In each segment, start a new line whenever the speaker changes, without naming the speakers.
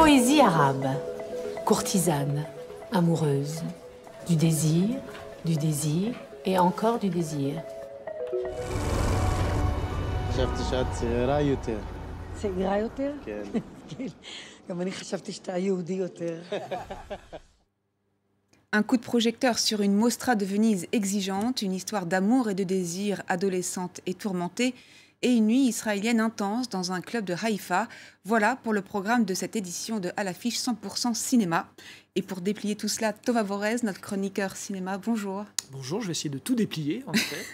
Poésie arabe, courtisane, amoureuse, du désir et encore du désir.
חשבתי שאת צעירה יותר.
צעירה יותר?
כן.
גם אני חשבתי שאתה יהודי יותר.
Un coup de projecteur sur une Mostra de Venise exigeante, une histoire d'amour et de désir adolescente et tourmentée, et une nuit israélienne intense dans un club de Haïfa. Voilà pour le programme de cette édition de À l'affiche 100% cinéma. Et pour déplier tout cela, Tova Vorez, notre chroniqueur cinéma, bonjour.
Bonjour, je vais essayer de tout déplier, en effet.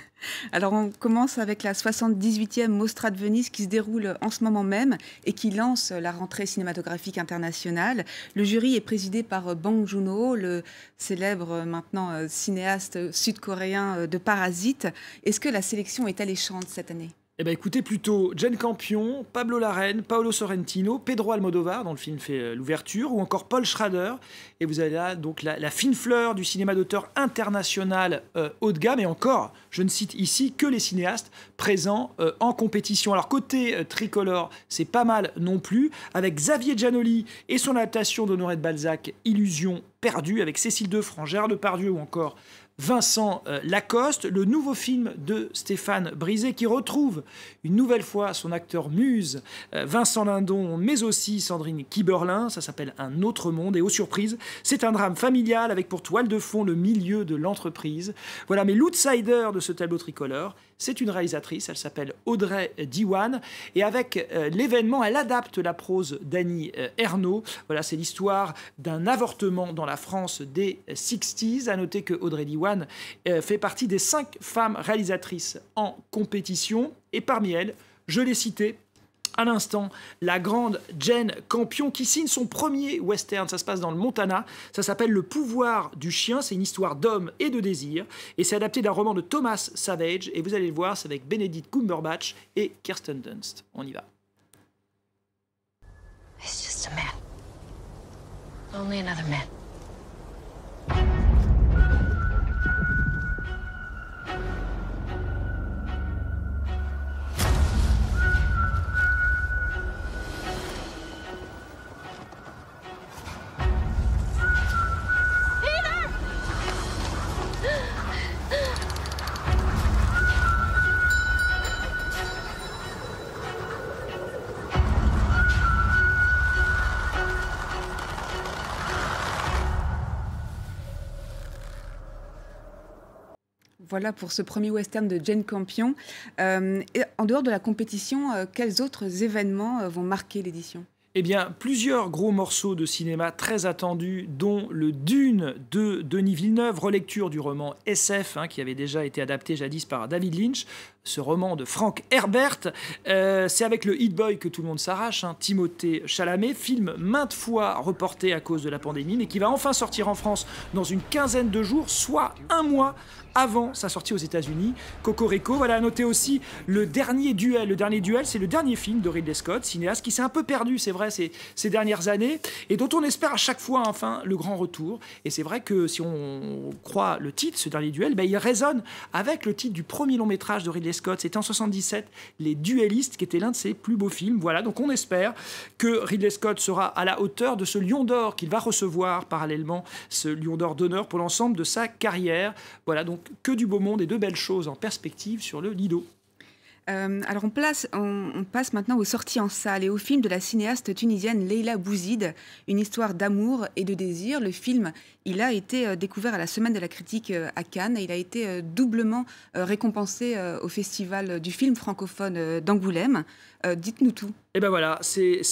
Alors on commence avec la 78e Mostra de Venise qui se déroule en ce moment même et qui lance la rentrée cinématographique internationale. Le jury est présidé par Bong Joon-ho, le célèbre maintenant cinéaste sud-coréen de Parasite. Est-ce que la sélection est alléchante cette année ?
Eh bien écoutez, plutôt Jane Campion, Pablo Larraín, Paolo Sorrentino, Pedro Almodóvar, dont le film fait l'ouverture, ou encore Paul Schrader. Et vous avez là donc la fine fleur du cinéma d'auteur international haut de gamme. Et encore, je ne cite ici que les cinéastes présents en compétition. Alors côté tricolore, c'est pas mal non plus, avec Xavier Giannoli et son adaptation d'Honoré de Balzac, Illusion perdue, avec Cécile Defranc, Gérard Depardieu ou encore Vincent Lacoste, le nouveau film de Stéphane Brisé qui retrouve une nouvelle fois son acteur muse Vincent Lindon, mais aussi Sandrine Kiberlin. Ça s'appelle Un autre monde et aux surprises, c'est un drame familial avec pour toile de fond le milieu de l'entreprise. Voilà, mais l'outsider de ce tableau tricolore, c'est une réalisatrice, elle s'appelle Audrey Diwan et avec l'événement, elle adapte la prose d'Annie Ernaux. Voilà, c'est l'histoire d'un avortement dans la France des 60s. À noter que Audrey Diwan fait partie des 5 femmes réalisatrices en compétition et parmi elles, je l'ai citée à l'instant, la grande Jane Campion qui signe son premier western. Ça se passe dans le Montana. Ça s'appelle Le pouvoir du chien. C'est une histoire d'homme et de désir. Et c'est adapté d'un roman de Thomas Savage. Et vous allez le voir, c'est avec Benedict Cumberbatch et Kirsten Dunst. On y va.
It's just a man. Only another man.
Voilà pour ce premier western de Jane Campion. Et en dehors de la compétition, quels autres événements vont marquer l'édition ?
Eh bien, plusieurs gros morceaux de cinéma très attendus, dont le Dune de Denis Villeneuve, relecture du roman SF, qui avait déjà été adapté jadis par David Lynch, ce roman de Frank Herbert. C'est avec le Hit Boy que tout le monde s'arrache, Timothée Chalamet, film maintes fois reporté à cause de la pandémie, mais qui va enfin sortir en France dans une quinzaine de jours, soit un mois avant sa sortie aux États-Unis. Cocorico, voilà, à noter aussi Le Dernier Duel. Le Dernier Duel, c'est le dernier film de Ridley Scott, cinéaste qui s'est un peu perdu, c'est vrai, ces dernières années, et dont on espère à chaque fois, enfin, le grand retour. Et c'est vrai que si on croit le titre, Ce Dernier Duel, il résonne avec le titre du premier long métrage de Ridley Scott. C'était en 1977, Les Duellistes, qui était l'un de ses plus beaux films. Voilà, donc on espère que Ridley Scott sera à la hauteur de ce Lion d'Or qu'il va recevoir parallèlement, ce Lion d'Or d'honneur pour l'ensemble de sa carrière. Voilà, donc que du beau monde et de belles choses en perspective sur le Lido.
Alors on passe maintenant aux sorties en salle et au film de la cinéaste tunisienne Leila Bouzid, une histoire d'amour et de désir. Le film, il a été découvert à la Semaine de la critique à Cannes et il a été doublement récompensé au Festival du film francophone d'Angoulême. Dites-nous tout.
Et ben voilà, c'est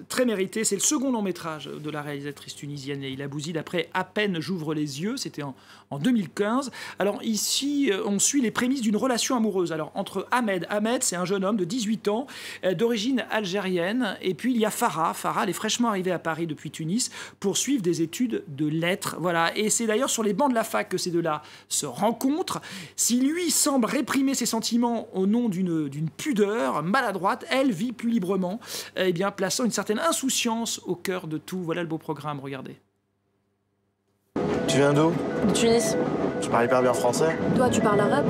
très mérité. C'est le second long métrage de la réalisatrice tunisienne Leila Bouzid après À peine j'ouvre les yeux. C'était en 2015. Alors ici, on suit les prémices d'une relation amoureuse. Alors entre Ahmed, c'est un jeune homme de 18 ans, d'origine algérienne. Et puis il y a Farah. Farah, elle est fraîchement arrivée à Paris depuis Tunis pour suivre des études de lettres. Voilà. Et c'est d'ailleurs sur les bancs de la fac que ces deux-là se rencontrent. Si lui semble réprimer ses sentiments au nom d'une pudeur maladroite, elle vit plus librement, plaçant une certaine insouciance au cœur de tout. Voilà le beau programme, regardez.
Tu viens d'où?
De Tunis.
Tu parles hyper bien français?
Toi, tu parles arabe?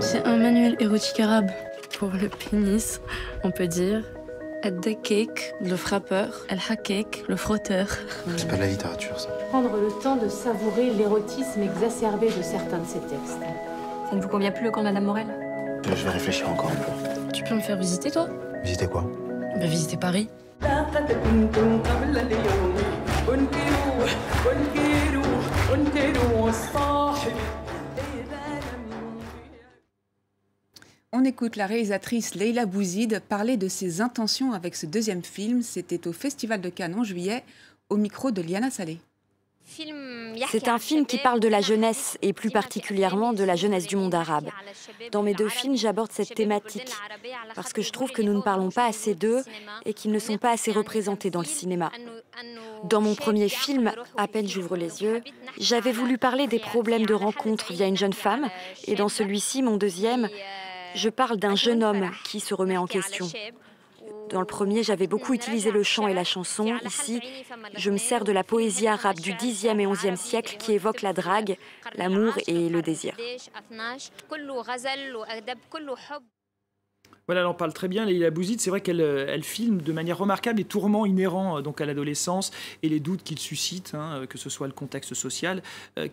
C'est un manuel érotique arabe pour le pénis, on peut dire. الدكيك, le frappeur, الحكيك, le frotteur.
C'est pas de la littérature, ça.
Prendre le temps de savourer l'érotisme exacerbé de certains de ces textes.
Ça ne vous convient plus le camp de Madame Morel?
Je vais réfléchir encore un peu.
Tu peux me faire visiter, toi?
Visiter quoi?
Bah, visiter Paris.
On écoute la réalisatrice Leïla Bouzid parler de ses intentions avec ce deuxième film. C'était au Festival de Cannes en juillet, au micro de Liana Saleh.
C'est un film qui parle de la jeunesse, et plus particulièrement de la jeunesse du monde arabe. Dans mes deux films, j'aborde cette thématique, parce que je trouve que nous ne parlons pas assez d'eux et qu'ils ne sont pas assez représentés dans le cinéma. Dans mon premier film, À peine j'ouvre les yeux, j'avais voulu parler des problèmes de rencontre via une jeune femme, et dans celui-ci, mon deuxième, je parle d'un jeune homme qui se remet en question. Dans le premier, j'avais beaucoup utilisé le chant et la chanson. Ici, je me sers de la poésie arabe du Xe et XIe siècle qui évoque la drague, l'amour et le désir.
Voilà, elle en parle très bien, Leïla Bouzid. C'est vrai qu'elle filme de manière remarquable les tourments inhérents donc à l'adolescence et les doutes qu'il suscite, que ce soit le contexte social,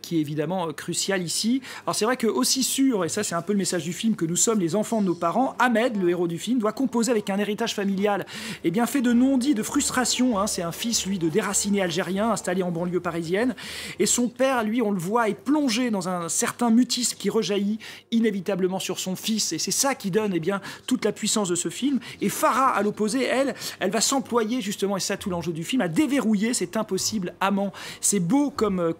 qui est évidemment crucial ici. Alors c'est vrai que aussi sûr, et ça c'est un peu le message du film, que nous sommes les enfants de nos parents, Ahmed, le héros du film, doit composer avec un héritage familial bien fait de non-dits, de frustration. C'est un fils, lui, de déracinés algériens installé en banlieue parisienne. Et son père, lui, on le voit, est plongé dans un certain mutisme qui rejaillit inévitablement sur son fils. Et c'est ça qui donne toute la puissance de ce film. Et Farah, à l'opposé, elle va s'employer justement, et c'est ça tout l'enjeu du film, à déverrouiller cet impossible amant. C'est beau comme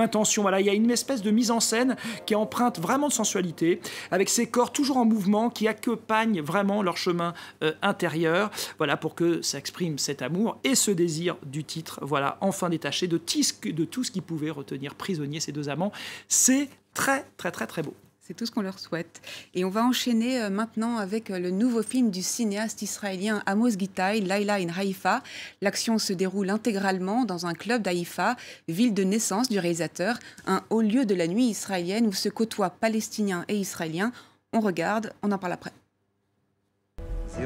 intention. Voilà, il y a une espèce de mise en scène qui emprunte vraiment de sensualité, avec ces corps toujours en mouvement, qui accompagnent vraiment leur chemin intérieur. Voilà, pour que s'exprime cet amour et ce désir du titre. Voilà, enfin détaché de tout ce qui pouvait retenir prisonnier ces deux amants. C'est très, très, très, très beau.
C'est tout ce qu'on leur souhaite. Et on va enchaîner maintenant avec le nouveau film du cinéaste israélien Amos Gitaï, Laila in Haïfa. L'action se déroule intégralement dans un club d'Haïfa, ville de naissance du réalisateur, un haut lieu de la nuit israélienne où se côtoient Palestiniens et Israéliens. On regarde, on en parle après.
I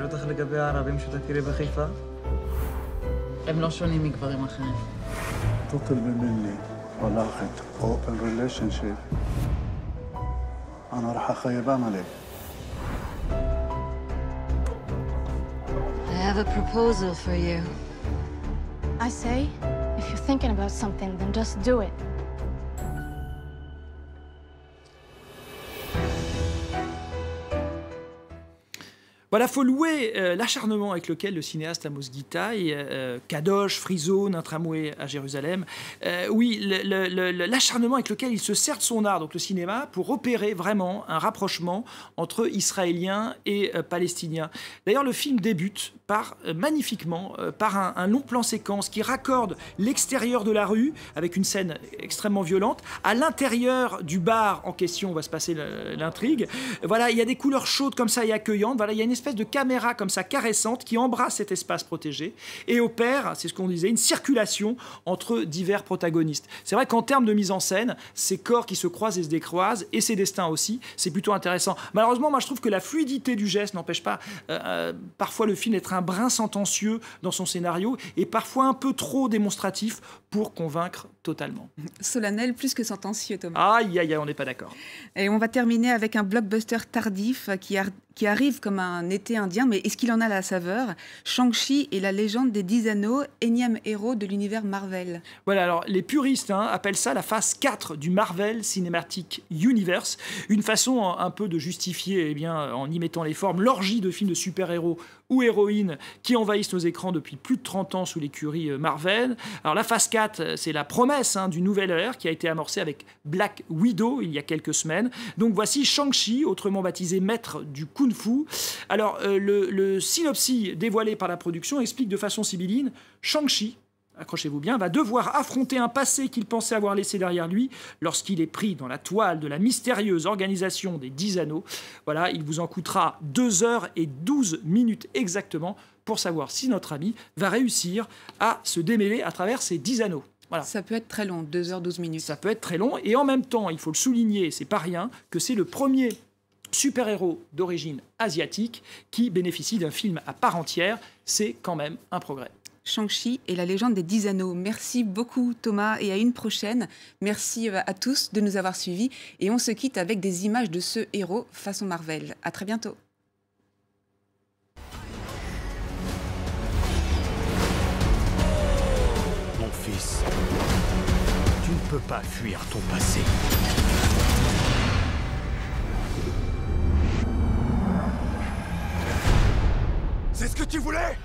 have a proposal for you. I say, if you're thinking about something, then just do it.
Voilà, faut louer l'acharnement avec lequel le cinéaste Amos Gitaï, Kadosh, Free Zone, Un tramway à Jérusalem, l'acharnement avec lequel il se sert de son art, donc le cinéma, pour opérer vraiment un rapprochement entre Israéliens et Palestiniens. D'ailleurs, le film débute magnifiquement par un long plan séquence qui raccorde l'extérieur de la rue avec une scène extrêmement violente. À l'intérieur du bar en question va se passer l'intrigue. Voilà, il y a des couleurs chaudes comme ça et accueillantes. Voilà, il y a une espèce de caméra comme ça caressante qui embrasse cet espace protégé et opère, c'est ce qu'on disait, une circulation entre divers protagonistes. C'est vrai qu'en termes de mise en scène, ces corps qui se croisent et se décroisent, et ces destins aussi, c'est plutôt intéressant. Malheureusement, moi je trouve que la fluidité du geste n'empêche pas parfois le film d'être un brin sentencieux dans son scénario et parfois un peu trop démonstratif pour convaincre totalement.
Solennel plus que sentencieux, Thomas.
Aïe, aïe, aïe, on n'est pas d'accord.
Et on va terminer avec un blockbuster tardif qui arrive comme un été indien, mais est-ce qu'il en a la saveur? Shang-Chi et la légende des 10 anneaux, énième héros de l'univers Marvel.
Voilà, alors les puristes appellent ça la phase 4 du Marvel Cinematic Universe, une façon un peu de justifier, en y mettant les formes, l'orgie de films de super-héros ou héroïnes qui envahissent nos écrans depuis plus de 30 ans sous l'écurie Marvel. Alors la phase 4, c'est la promesse d'une nouvelle ère qui a été amorcée avec Black Widow il y a quelques semaines. Donc voici Shang-Chi, autrement baptisé maître du Kung-Fu. Alors le synopsis dévoilé par la production explique de façon sibylline, Shang-Chi, accrochez-vous bien, va devoir affronter un passé qu'il pensait avoir laissé derrière lui lorsqu'il est pris dans la toile de la mystérieuse organisation des 10 anneaux. Voilà, il vous en coûtera 2h12 exactement pour savoir si notre ami va réussir à se démêler à travers ces 10 anneaux. Voilà.
Ça peut être très long, 2h12.
Ça peut être très long, et en même temps, il faut le souligner, c'est pas rien, que c'est le premier super-héros d'origine asiatique qui bénéficie d'un film à part entière. C'est quand même un progrès.
Shang-Chi et la légende des 10 anneaux. Merci beaucoup Thomas et à une prochaine. Merci à tous de nous avoir suivis et on se quitte avec des images de ce héros façon Marvel. À très bientôt.
Mon fils, tu ne peux pas fuir ton passé. C'est ce que tu voulais ?